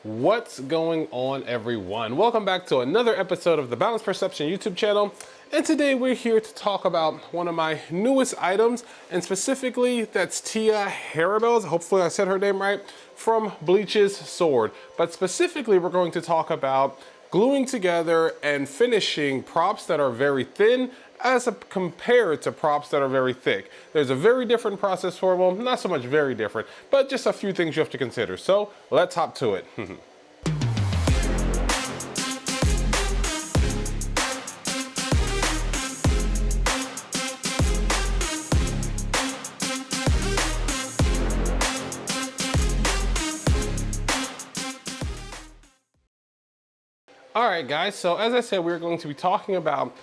What's going on, everyone? Welcome back to another episode of the Boundless Perception YouTube channel. And today we're here to talk about one of my newest items, and specifically that's Dji Ronin, hopefully I said her name right, from Bleach's sword. But specifically we're going to talk about gluing together and finishing props that are very thin as compared to props that are very thick. There's a very different process for, well, not so much very different, but just a few things you have to consider. So let's hop to it. All right, guys, so as I said, we're going to be talking about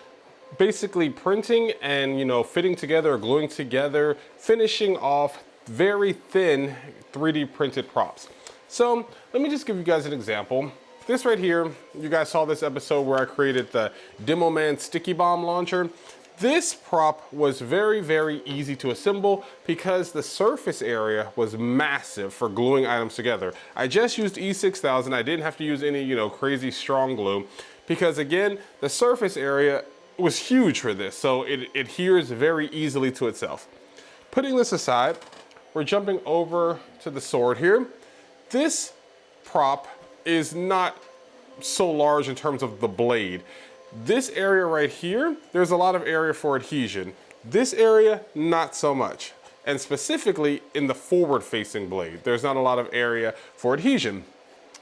basically printing and, fitting together or gluing together, finishing off very thin 3D printed props. So let me just give you guys an example. This right here, you guys saw this episode where I created the Demo Man Sticky Bomb launcher. This prop was very, very easy to assemble because the surface area was massive for gluing items together. I just used E6000. I didn't have to use any, crazy strong glue because, again, the surface area was huge for this, so it adheres very easily to itself. Putting this aside, we're jumping over to the sword here. This prop is not so large in terms of the blade. This area right here, there's a lot of area for adhesion. This area, not so much. And specifically in the forward-facing blade, there's not a lot of area for adhesion.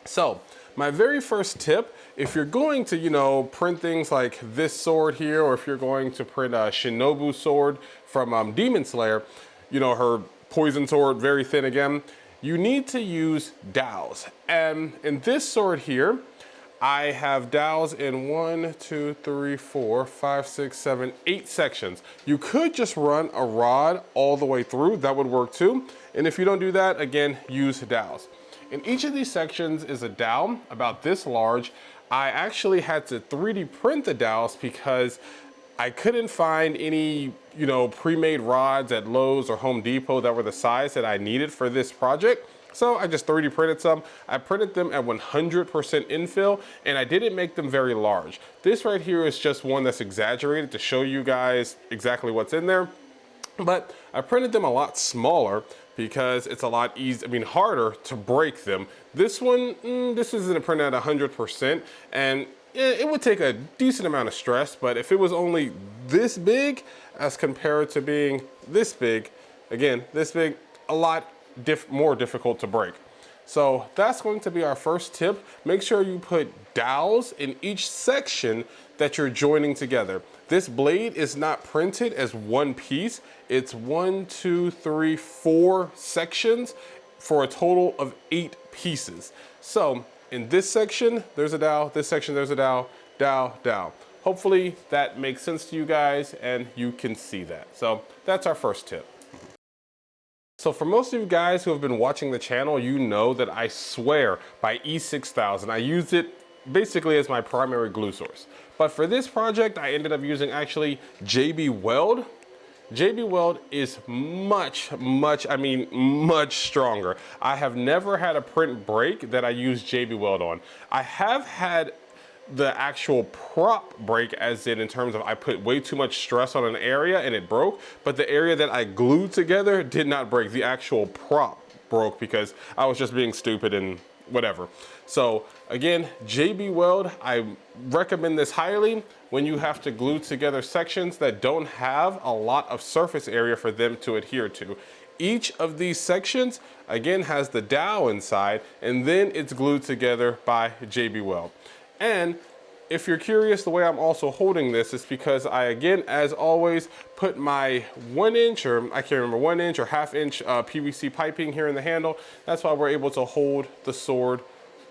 So, my very first tip, if you're going to, print things like this sword here, or if you're going to print a Shinobu sword from Demon Slayer, her poison sword, very thin again, you need to use dowels. And in this sword here, I have dowels in 1, 2, 3, 4, 5, 6, 7, 8 sections. You could just run a rod all the way through, that would work too. And if you don't do that, again, use dowels. In each of these sections is a dowel about this large. I actually had to 3D print the dowels because I couldn't find any, pre-made rods at Lowe's or Home Depot that were the size that I needed for this project. So I just 3D printed some. I printed them at 100% infill, and I didn't make them very large. This right here is just one that's exaggerated to show you guys exactly what's in there. But I printed them a lot smaller because it's a lot harder to break them. This one, this isn't printed at 100%, and it would take a decent amount of stress, but if it was only this big as compared to being this big, again, this big, a lot more difficult to break. So that's going to be our first tip. Make sure you put dowels in each section that you're joining together. This blade is not printed as one piece. It's 1, 2, 3, 4 sections for a total of 8 pieces. So in this section, there's a dowel. This section, there's a dowel, dowel, dowel. Hopefully that makes sense to you guys and you can see that. So that's our first tip. So for most of you guys who have been watching the channel, you know that I swear by E6000. I use it basically as my primary glue source. But for this project, I ended up using actually JB Weld. JB Weld is much stronger. I have never had a print break that I use JB Weld on. I have had the actual prop break, as in terms of I put way too much stress on an area and it broke, but the area that I glued together did not break. The actual prop broke because I was just being stupid and whatever. So again, JB Weld, I recommend this highly when you have to glue together sections that don't have a lot of surface area for them to adhere to. Each of these sections, again, has the dowel inside, and then it's glued together by JB Weld. And if you're curious, the way I'm also holding this is because I, again, as always, put my 1 inch, or I can't remember, 1 inch or ½ inch PVC piping here in the handle. That's why we're able to hold the sword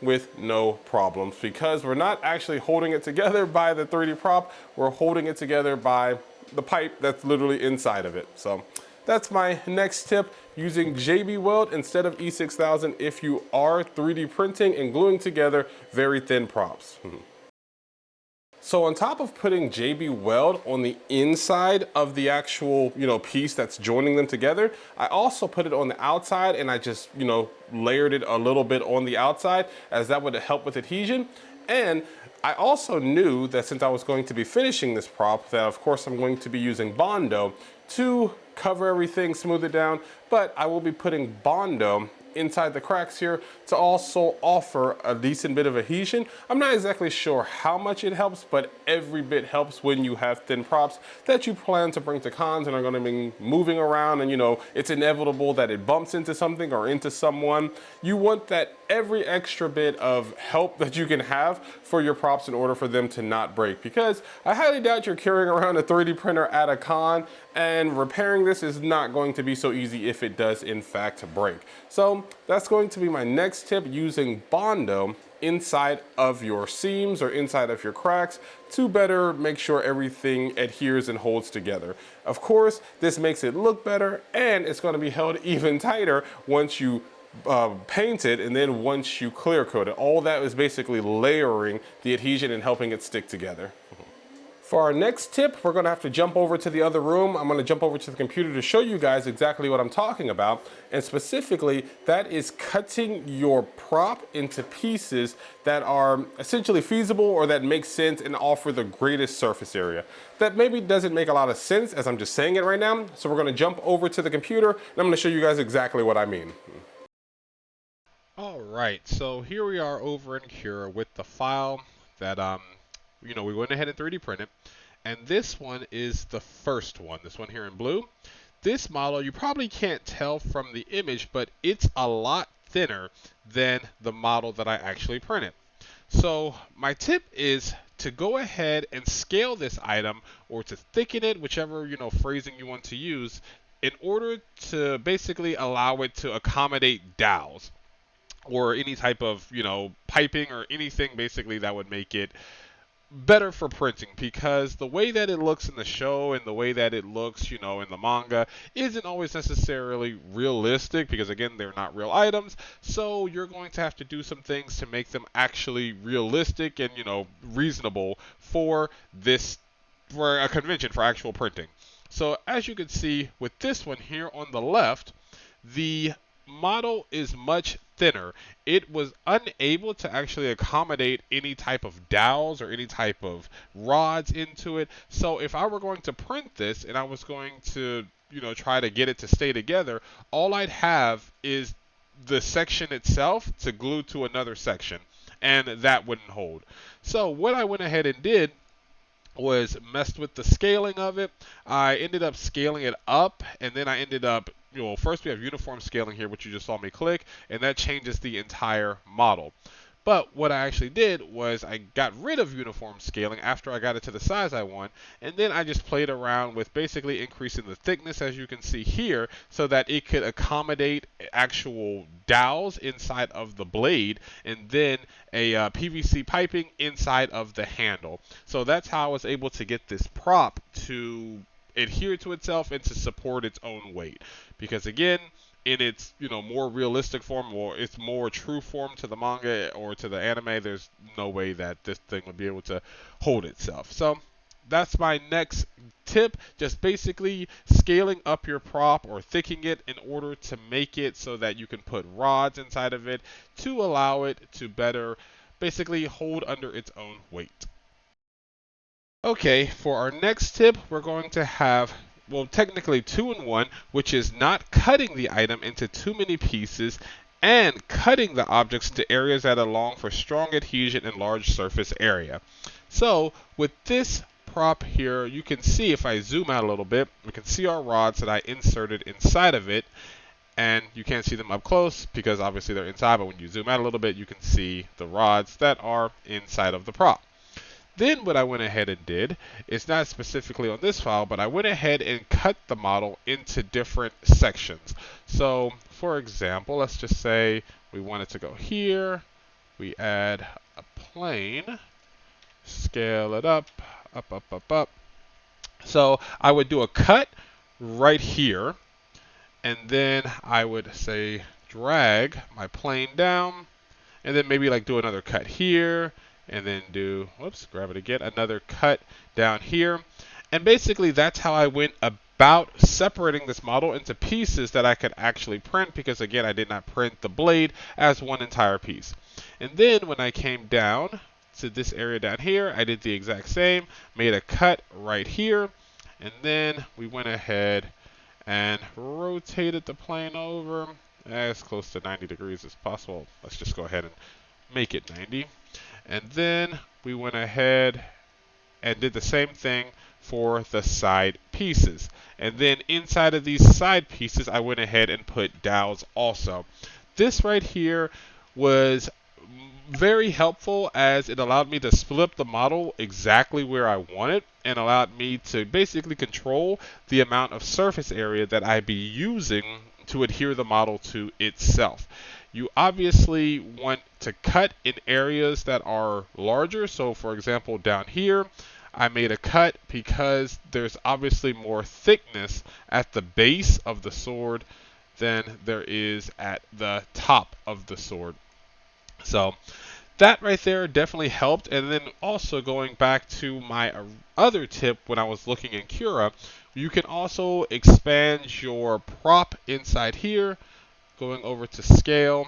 with no problems, because we're not actually holding it together by the 3D prop, we're holding it together by the pipe that's literally inside of it. So that's my next tip, using JB Weld instead of E6000 if you are 3D printing and gluing together very thin props. So on top of putting JB Weld on the inside of the actual, piece that's joining them together, I also put it on the outside, and I just, layered it a little bit on the outside, as that would help with adhesion. And I also knew that since I was going to be finishing this prop, that of course I'm going to be using Bondo to cover everything, smooth it down, but I will be putting Bondo inside the cracks here to also offer a decent bit of adhesion. I'm not exactly sure how much it helps, but every bit helps when you have thin props that you plan to bring to cons and are going to be moving around, and it's inevitable that it bumps into something or into someone. You want that every extra bit of help that you can have for your props in order for them to not break, because I highly doubt you're carrying around a 3D printer at a con, and repairing this is not going to be so easy if it does in fact break. So that's going to be my next tip, using Bondo inside of your seams or inside of your cracks to better make sure everything adheres and holds together. Of course, this makes it look better, and it's going to be held even tighter once you paint it, and then once you clear coat it. All that is basically layering the adhesion and helping it stick together. For our next tip, we're gonna have to jump over to the other room. I'm gonna jump over to the computer to show you guys exactly what I'm talking about. And specifically, that is cutting your prop into pieces that are essentially feasible or that make sense and offer the greatest surface area. That maybe doesn't make a lot of sense as I'm just saying it right now. So we're gonna jump over to the computer, and I'm gonna show you guys exactly what I mean. All right, so here we are over in Cura with the file that we went ahead and 3D printed, and this one is the first one, this one here in blue. This model, you probably can't tell from the image, but it's a lot thinner than the model that I actually printed. So my tip is to go ahead and scale this item, or to thicken it, whichever phrasing you want to use, in order to basically allow it to accommodate dowels or any type of piping or anything basically that would make it better for printing, because the way that it looks in the show and the way that it looks, in the manga isn't always necessarily realistic, because again, they're not real items. So you're going to have to do some things to make them actually realistic and, reasonable for a convention for actual printing. So as you can see with this one here on the left, the model is much thinner. It was unable to actually accommodate any type of dowels or any type of rods into it. So if I were going to print this and I was going to, try to get it to stay together, all I'd have is the section itself to glue to another section, and that wouldn't hold. So what I went ahead and did was messed with the scaling of it. I ended up scaling it up, and then I ended up, first we have uniform scaling here, which you just saw me click, and that changes the entire model. But what I actually did was I got rid of uniform scaling after I got it to the size I want, and then I just played around with basically increasing the thickness, as you can see here, so that it could accommodate actual dowels inside of the blade, and then a PVC piping inside of the handle. So that's how I was able to get this prop to adhere to itself and to support its own weight. Because again, in its more realistic form, or its more true form to the manga or to the anime, there's no way that this thing would be able to hold itself. So that's my next tip, just basically scaling up your prop or thickening it in order to make it so that you can put rods inside of it to allow it to better basically hold under its own weight. Okay, for our next tip, we're going to have, well, technically 2-in-1, which is not cutting the item into too many pieces and cutting the objects to areas that allow for strong adhesion and large surface area. So with this prop here, you can see, if I zoom out a little bit, we can see our rods that I inserted inside of it, and you can't see them up close because obviously they're inside, but when you zoom out a little bit, you can see the rods that are inside of the prop. Then what I went ahead and did, it's not specifically on this file, but I went ahead and cut the model into different sections. So for example, let's just say we want it to go here. We add a plane, scale it up, up. So I would do a cut right here, and then I would say drag my plane down, and then maybe like do another cut here, and then do, whoops, grab it again, another cut down here. And basically that's how I went about separating this model into pieces that I could actually print, because again, I did not print the blade as one entire piece. And then when I came down to this area down here, I did the exact same, made a cut right here, and then we went ahead and rotated the plane over as close to 90 degrees as possible. Let's just go ahead and make it 90. And then we went ahead and did the same thing for the side pieces. And then inside of these side pieces, I went ahead and put dowels also. This right here was very helpful, as it allowed me to split up the model exactly where I wanted and allowed me to basically control the amount of surface area that I'd be using to adhere the model to itself. You obviously want to cut in areas that are larger. So for example, down here, I made a cut because there's obviously more thickness at the base of the sword than there is at the top of the sword. So that right there definitely helped. And then also going back to my other tip when I was looking in Cura, you can also expand your prop inside here, going over to scale,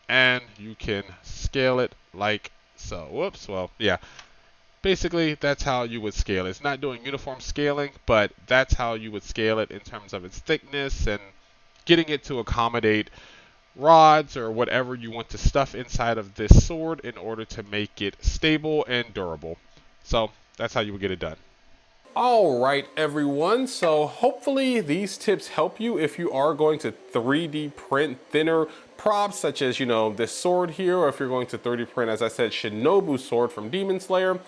and you can scale it like so. Whoops, well, yeah. Basically, that's how you would scale it. It's not doing uniform scaling, but that's how you would scale it in terms of its thickness and getting it to accommodate rods or whatever you want to stuff inside of this sword in order to make it stable and durable. So that's how you would get it done. All right, everyone. So hopefully these tips help you if you are going to 3D print thinner props, such as, this sword here, or if you're going to 3D print, as I said, Shinobu's sword from Demon Slayer.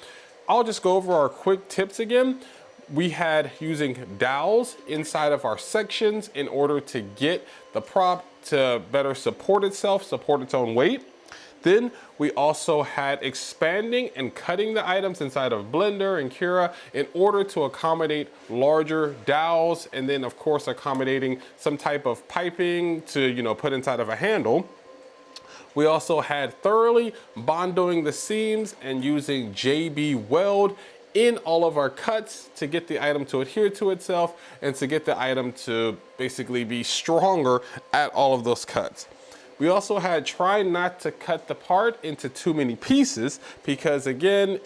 I'll just go over our quick tips again. We had using dowels inside of our sections in order to get the prop to better support itself, support its own weight. Then we also had expanding and cutting the items inside of Blender and Cura in order to accommodate larger dowels, and then of course accommodating some type of piping to put inside of a handle. We also had thoroughly bondoing the seams and using JB Weld in all of our cuts to get the item to adhere to itself and to get the item to basically be stronger at all of those cuts. We also had try not to cut the part into too many pieces, because again,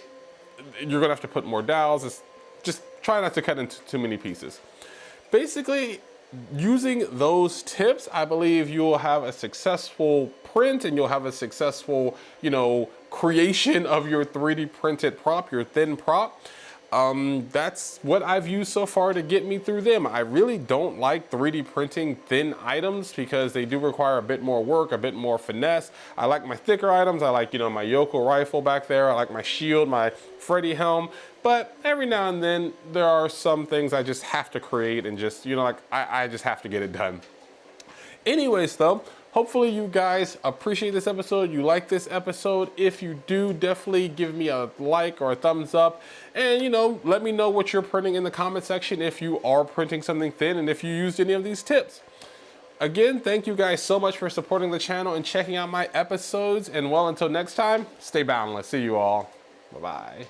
you're gonna have to put more dowels. Just try not to cut into too many pieces. Basically, using those tips, I believe you will have a successful print and you'll have a successful, creation of your 3D printed prop, your thin prop. That's what I've used so far to get me through them. I really don't like 3D printing thin items because they do require a bit more work, a bit more finesse. I like my thicker items. I like, my Yoko rifle back there. I like my shield, my Freddy helm. But every now and then there are some things I just have to create and just, I just have to get it done. Anyways though, hopefully you guys appreciate this episode. You like this episode. If you do, definitely give me a like or a thumbs up. And let me know what you're printing in the comment section if you are printing something thin and if you used any of these tips. Again, thank you guys so much for supporting the channel and checking out my episodes. And well, until next time, stay boundless. See you all. Bye-bye.